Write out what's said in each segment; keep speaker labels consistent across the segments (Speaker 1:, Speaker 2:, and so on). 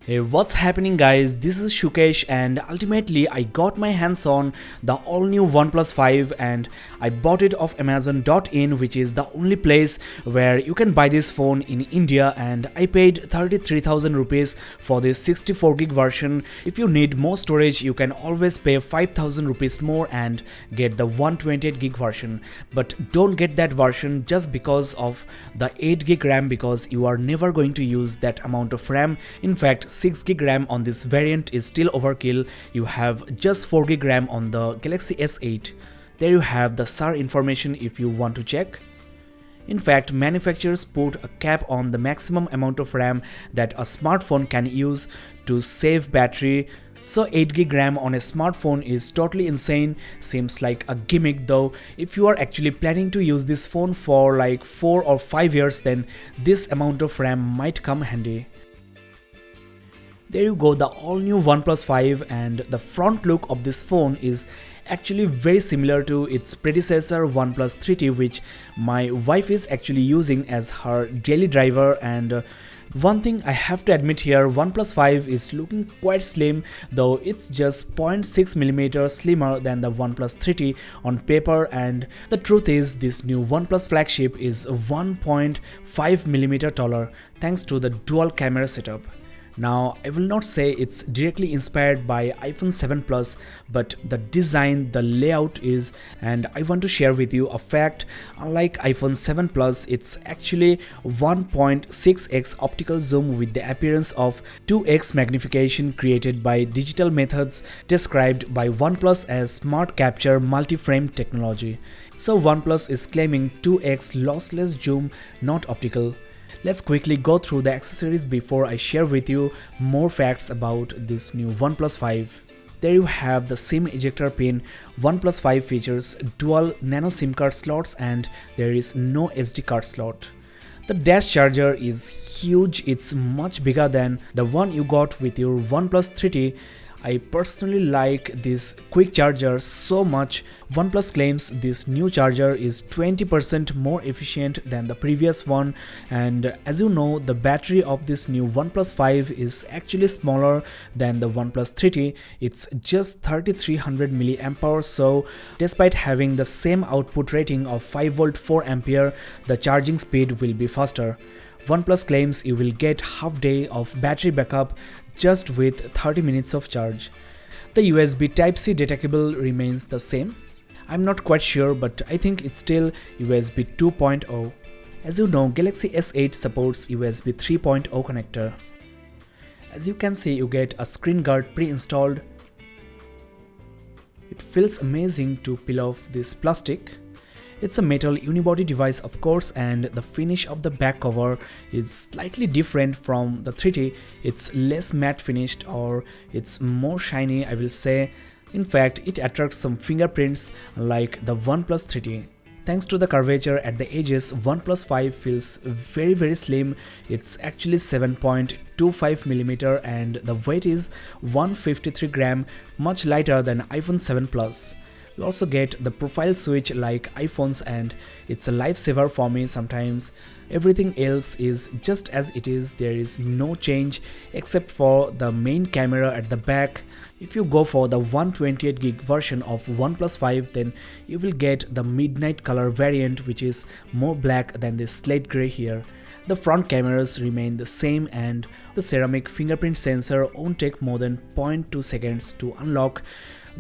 Speaker 1: Hey, what's happening guys? This is Shukesh and ultimately I got my hands on the all new OnePlus 5 and I bought it off Amazon.in, which is the only place where you can buy this phone in India, and I paid 33,000 rupees for this 64 gig version. If you need more storage you can always pay 5,000 rupees more and get the 128 gig version, but don't get that version just because of the 8 gig RAM, because you are never going to use that amount of RAM. In fact, 6 gig RAM on this variant is still overkill. You have just 4 gig RAM on the Galaxy S8. There you have the SAR information if you want to check. In fact, manufacturers put a cap on the maximum amount of RAM that a smartphone can use to save battery. So 8 gig RAM on a smartphone is totally insane. Seems like a gimmick though. If you are actually planning to use this phone for like 4 or 5 years, then this amount of RAM might come handy. There you go, the all new OnePlus 5, and the front look of this phone is actually very similar to its predecessor OnePlus 3T, which my wife is actually using as her daily driver. And one thing I have to admit here, OnePlus 5 is looking quite slim, though it's just 0.6mm slimmer than the OnePlus 3T on paper, and the truth is this new OnePlus flagship is 1.5mm taller thanks to the dual camera setup. Now, I will not say it's directly inspired by iPhone 7 Plus, but the design, the layout is, and I want to share with you a fact. Unlike iPhone 7 Plus, it's actually 1.6x optical zoom with the appearance of 2x magnification created by digital methods described by OnePlus as smart capture multi-frame technology. So OnePlus is claiming 2x lossless zoom, not optical. Let's quickly go through the accessories before I share with you more facts about this new OnePlus 5. There you have the SIM ejector pin. OnePlus 5 features dual nano SIM card slots and there is no SD card slot. The dash charger is huge, it's much bigger than the one you got with your OnePlus 3T. I personally like this quick charger so much. OnePlus claims this new charger is 20% more efficient than the previous one, and as you know, the battery of this new OnePlus 5 is actually smaller than the OnePlus 3T. It's just 3300 mAh, so despite having the same output rating of 5V 4A, the charging speed will be faster. OnePlus claims you will get half day of battery backup just with 30 minutes of charge. The USB Type-C data cable remains the same. I'm not quite sure, but I think it's still USB 2.0. As you know, Galaxy S8 supports USB 3.0 connector. As you can see, you get a screen guard pre-installed. It feels amazing to peel off this plastic. It's a metal unibody device of course, and the finish of the back cover is slightly different from the 3T. It's less matte finished, or it's more shiny, I will say. In fact, it attracts some fingerprints like the OnePlus 3T. Thanks to the curvature at the edges, OnePlus 5 feels very slim. It's actually 7.25mm and the weight is 153 gram, much lighter than iPhone 7 Plus. You also get the profile switch like iPhones, and it's a lifesaver for me sometimes. Everything else is just as it is, there is no change except for the main camera at the back. If you go for the 128 gig version of OnePlus 5, then you will get the midnight color variant, which is more black than this slate grey here. The front cameras remain the same, and the ceramic fingerprint sensor won't take more than 0.2 seconds to unlock.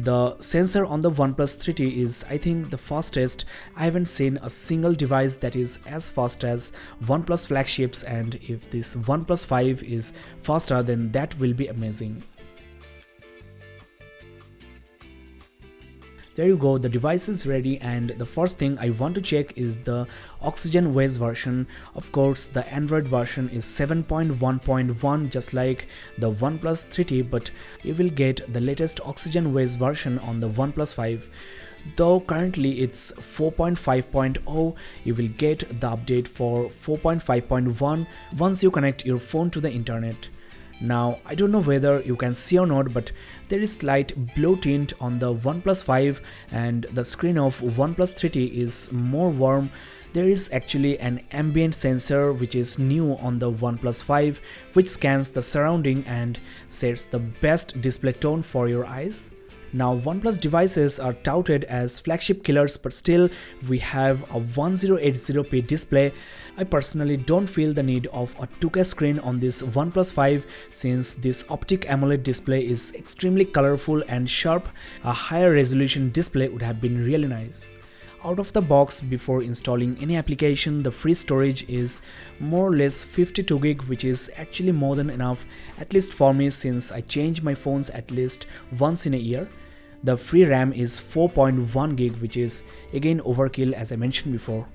Speaker 1: The sensor on the OnePlus 3T is, I think, the fastest. I haven't seen a single device that is as fast as OnePlus flagships, and if this OnePlus 5 is faster, then that will be amazing. There you go, the device is ready, and the first thing I want to check is the Oxygen OS version. Of course, the Android version is 7.1.1 just like the OnePlus 3T, but you will get the latest Oxygen OS version on the OnePlus 5. Though currently it's 4.5.0, you will get the update for 4.5.1 once you connect your phone to the internet. Now, I don't know whether you can see or not, but there is slight blue tint on the OnePlus 5 and the screen of OnePlus 3T is more warm. There is actually an ambient sensor which is new on the OnePlus 5, which scans the surrounding and sets the best display tone for your eyes. Now, OnePlus devices are touted as flagship killers, but still we have a 1080p display. I personally don't feel the need of a 2K screen on this OnePlus 5 since this optic AMOLED display is extremely colorful and sharp. A higher resolution display would have been really nice. Out of the box, before installing any application, the free storage is more or less 52 gig, which is actually more than enough, at least for me, since I change my phones at least once in a year. The free RAM is 4.1 gig, which is again overkill as I mentioned before.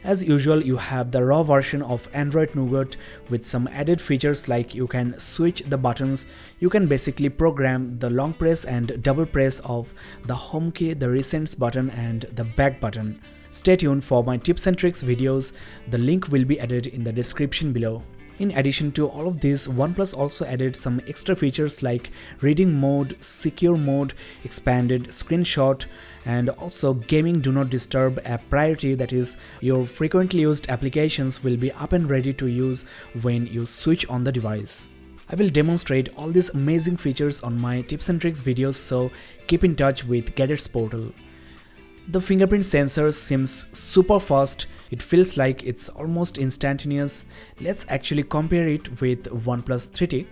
Speaker 1: As usual, you have the raw version of Android Nougat with some added features like you can switch the buttons. You can basically program the long press and double press of the home key, the recents button and the back button. Stay tuned for my tips and tricks videos. The link will be added in the description below. In addition to all of this, OnePlus also added some extra features like reading mode, secure mode, expanded screenshot, and also gaming do not disturb app priority, that is, your frequently used applications will be up and ready to use when you switch on the device. I will demonstrate all these amazing features on my tips and tricks videos, so keep in touch with Gadgets Portal. The fingerprint sensor seems super fast. It feels like it's almost instantaneous. Let's actually compare it with OnePlus 3T,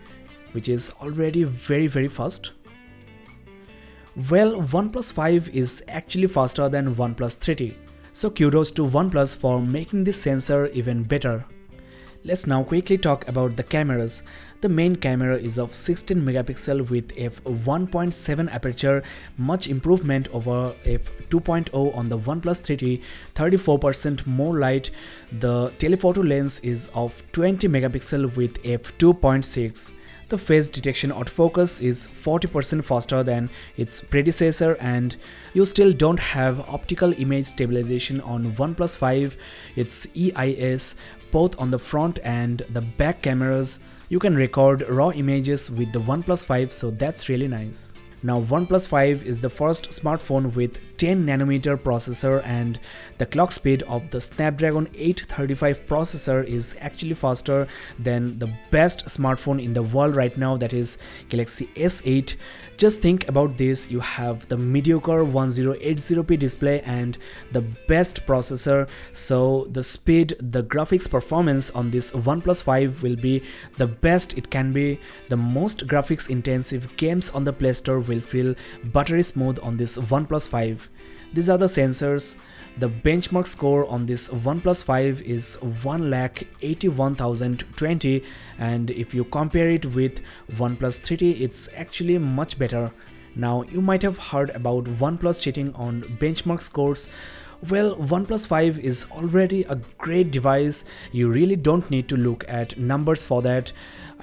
Speaker 1: which is already very fast. Well, OnePlus 5 is actually faster than OnePlus 3T. So kudos to OnePlus for making this sensor even better. Let's now quickly talk about the cameras. The main camera is of 16 megapixel with f1.7 aperture, much improvement over f2.0 on the OnePlus 3T, 34% more light. The telephoto lens is of 20 megapixel with f2.6. The face detection autofocus is 40% faster than its predecessor, and you still don't have optical image stabilization on OnePlus 5. It's EIS both on the front and the back cameras. You can record raw images with the OnePlus 5, so that's really nice. Now, OnePlus 5 is the first smartphone with 10nm processor, and the clock speed of the Snapdragon 835 processor is actually faster than the best smartphone in the world right now, that is Galaxy S8. Just think about this, you have the mediocre 1080p display and the best processor, so the speed, the graphics performance on this OnePlus 5 will be the best it can be. The most graphics intensive games on the Play Store will feel buttery smooth on this OnePlus 5. These are the sensors. The benchmark score on this OnePlus 5 is 1,81,020, and if you compare it with OnePlus 3T, it's actually much better. Now, you might have heard about OnePlus cheating on benchmark scores. Well, OnePlus 5 is already a great device. You really don't need to look at numbers for that.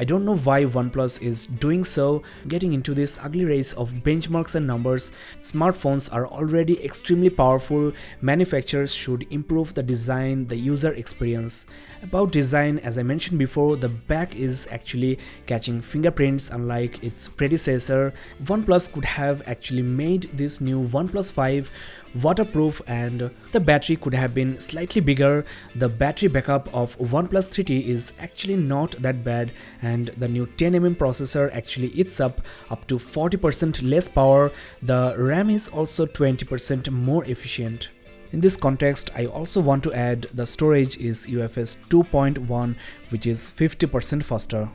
Speaker 1: I don't know why OnePlus is doing so, getting into this ugly race of benchmarks and numbers. Smartphones are already extremely powerful. Manufacturers should improve the design, the user experience. About design, as I mentioned before, the back is actually catching fingerprints unlike its predecessor. OnePlus could have actually made this new OnePlus 5 waterproof, and the battery could have been slightly bigger. The battery backup of OnePlus 3T is actually not that bad, and the new 10mm processor actually eats up to 40% less power. The RAM is also 20% more efficient. In this context, I also want to add the storage is UFS 2.1, which is 50% faster.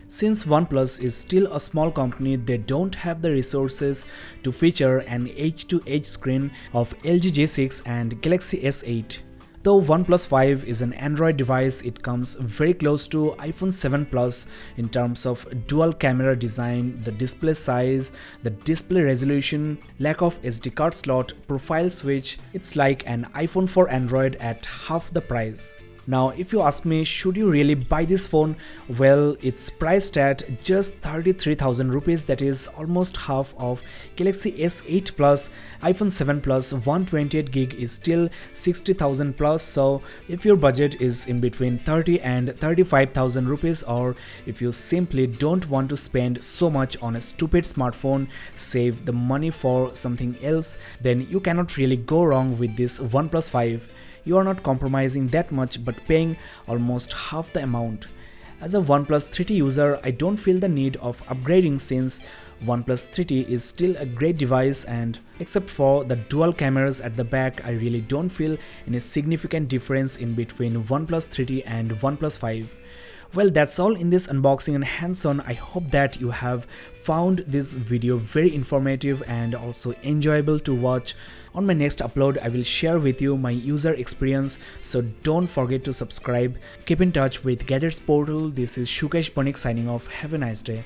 Speaker 1: Since OnePlus is still a small company, they don't have the resources to feature an edge-to-edge screen of LG G6 and Galaxy S8. Though OnePlus 5 is an Android device, it comes very close to iPhone 7 Plus in terms of dual camera design, the display size, the display resolution, lack of SD card slot, profile switch. It's like an iPhone for Android at half the price. Now, if you ask me, should you really buy this phone? Well, it's priced at just 33,000 rupees, that is almost half of Galaxy S8 Plus. iPhone 7 Plus 128GB is still 60,000 plus, so if your budget is in between 30 and 35,000 rupees, or if you simply don't want to spend so much on a stupid smartphone, save the money for something else, then you cannot really go wrong with this OnePlus 5. you are not compromising that much but paying almost half the amount. As a OnePlus 3T user, I don't feel the need of upgrading since OnePlus 3T is still a great device, and except for the dual cameras at the back, I really don't feel any significant difference in between OnePlus 3T and OnePlus 5. Well, that's all in this unboxing and hands-on. I hope that you have found this video very informative and also enjoyable to watch. On my next upload, I will share with you my user experience, so don't forget to subscribe. Keep in touch with Gadgets Portal. This is Shukesh Banik signing off. Have a nice day.